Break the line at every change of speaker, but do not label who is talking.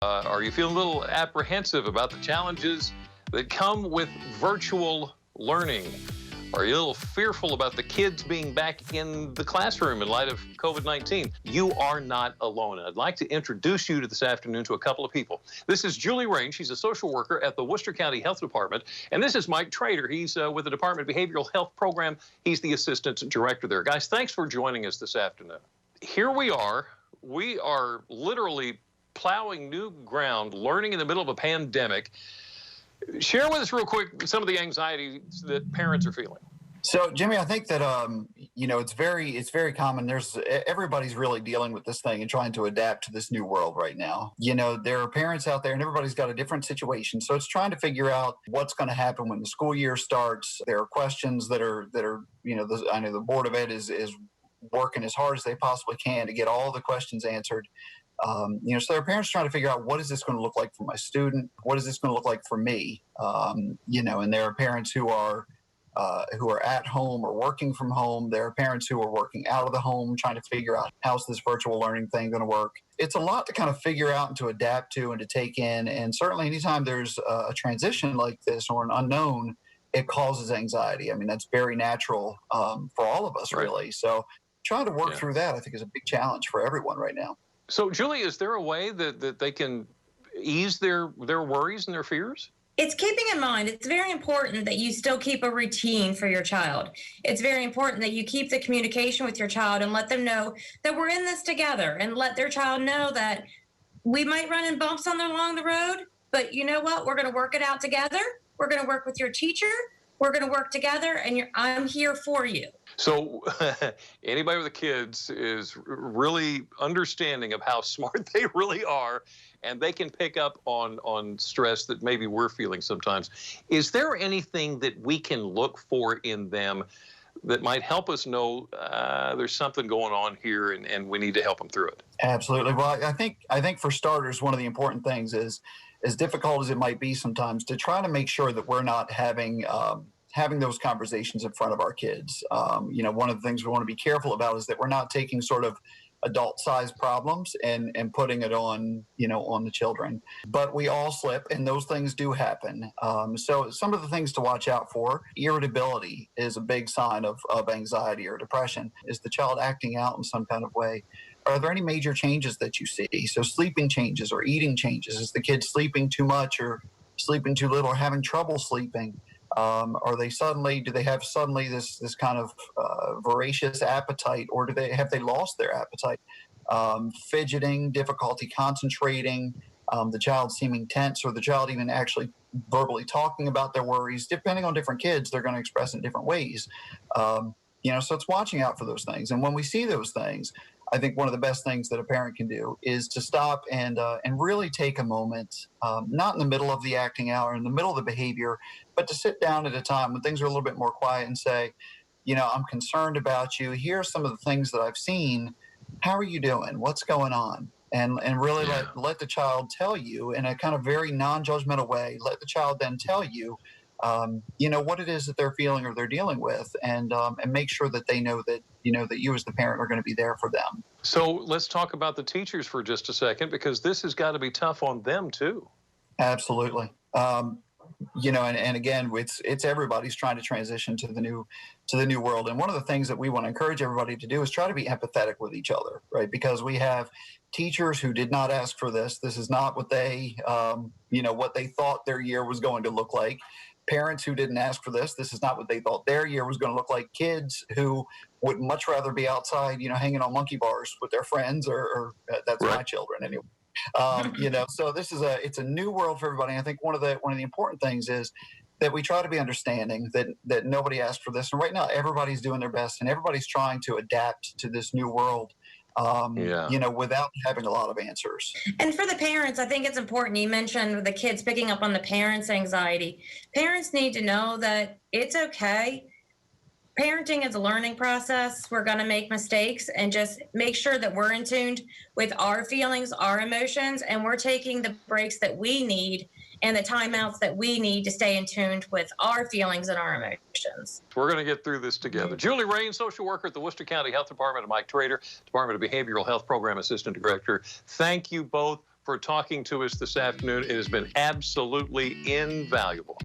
Are you feeling a little apprehensive about the challenges that come with virtual learning? Are you a little fearful about the kids being back in the classroom in light of COVID-19? You are not alone. I'd like to introduce you to this afternoon to a couple of people. This is Julie Rain. She's a social worker at the Worcester County Health Department. And this is Mike Trader. He's with the Department of Behavioral Health Program. He's the assistant director there. Guys, thanks for joining us this afternoon. Here we are. We are literally plowing new ground, learning in the middle of a pandemic. Share with us real quick some of the anxieties that parents are feeling.
So, Jimmy, I think that it's very common. Everybody's really dealing with this thing and trying to adapt to this new world right now. There are parents out there, and everybody's got a different situation. So it's trying to figure out what's going to happen when the school year starts. There are questions that are I know the Board of Ed is working as hard as they possibly can to get all the questions answered. So there are parents trying to figure out, what is this going to look like for my student? What is this going to look like for me? And there are parents who are at home or working from home. There are parents who are working out of the home, trying to figure out, how's this virtual learning thing going to work? It's a lot to kind of figure out and to adapt to and to take in. And certainly anytime there's a transition like this or an unknown, it causes anxiety. I mean, that's very natural for all of us, really. So trying to work through that, I think, is a big challenge for everyone right now.
So, Julie, is there a way that they can ease their worries and their fears?
It's keeping in mind, it's very important that you still keep a routine for your child. It's very important that you keep the communication with your child and let them know that we're in this together, and let their child know that we might run in bumps along the road, but you know what? We're going to work it out together. We're going to work with your teacher. We're going to work together, and I'm here for you.
So anybody with the kids is really understanding of how smart they really are, and they can pick up on stress that maybe we're feeling sometimes. Is there anything that we can look for in them that might help us know there's something going on here and we need to help them through it?
Absolutely. Well, I think for starters, one of the important things is, as difficult as it might be sometimes, to try to make sure that we're not having those conversations in front of our kids. One of the things we want to be careful about is that we're not taking sort of adult-sized problems and putting it on the children. But we all slip, and those things do happen. So some of the things to watch out for: irritability is a big sign of anxiety or depression. Is the child acting out in some kind of way? Are there any major changes that you see? So sleeping changes or eating changes. Is the kid sleeping too much or sleeping too little or having trouble sleeping? Do they have this kind of voracious appetite, or have they lost their appetite? Fidgeting, difficulty concentrating, the child seeming tense, or the child even actually verbally talking about their worries. Depending on different kids, they're going to express in different ways. So it's watching out for those things. And when we see those things, I think one of the best things that a parent can do is to stop and really take a moment, not in the middle of the acting out or in the middle of the behavior, but to sit down at a time when things are a little bit more quiet and say, I'm concerned about you. Here are some of the things that I've seen. How are you doing? What's going on? And really let the child tell you in a kind of very non-judgmental way. Let the child then tell you, what it is that they're feeling or they're dealing with, and make sure that they know that, that you as the parent are going to be there for them.
So let's talk about the teachers for just a second, because this has got to be tough on them too.
Absolutely. And again, it's everybody's trying to transition to the new world. And one of the things that we want to encourage everybody to do is try to be empathetic with each other, right? Because we have teachers who did not ask for this. This is not what they thought their year was going to look like. Parents who didn't ask for this. This is not what they thought their year was going to look like. Kids who would much rather be outside, hanging on monkey bars with their friends, or that's my children anyway. So it's a new world for everybody. I think one of the important things is that we try to be understanding that nobody asked for this. And right now, everybody's doing their best, and everybody's trying to adapt to this new world. Without having a lot of answers.
And for the parents, I think it's important. You mentioned the kids picking up on the parents' anxiety. Parents need to know that it's okay. Parenting is a learning process. We're going to make mistakes, and just make sure that we're in tune with our feelings, our emotions, and we're taking the breaks that we need and the timeouts that we need to stay in tune with our feelings and our emotions.
We're going to get through this together. Julie Rain, social worker at the Worcester County Health Department, and Mike Trader, Department of Behavioral Health Program Assistant Director. Thank you both for talking to us this afternoon. It has been absolutely invaluable.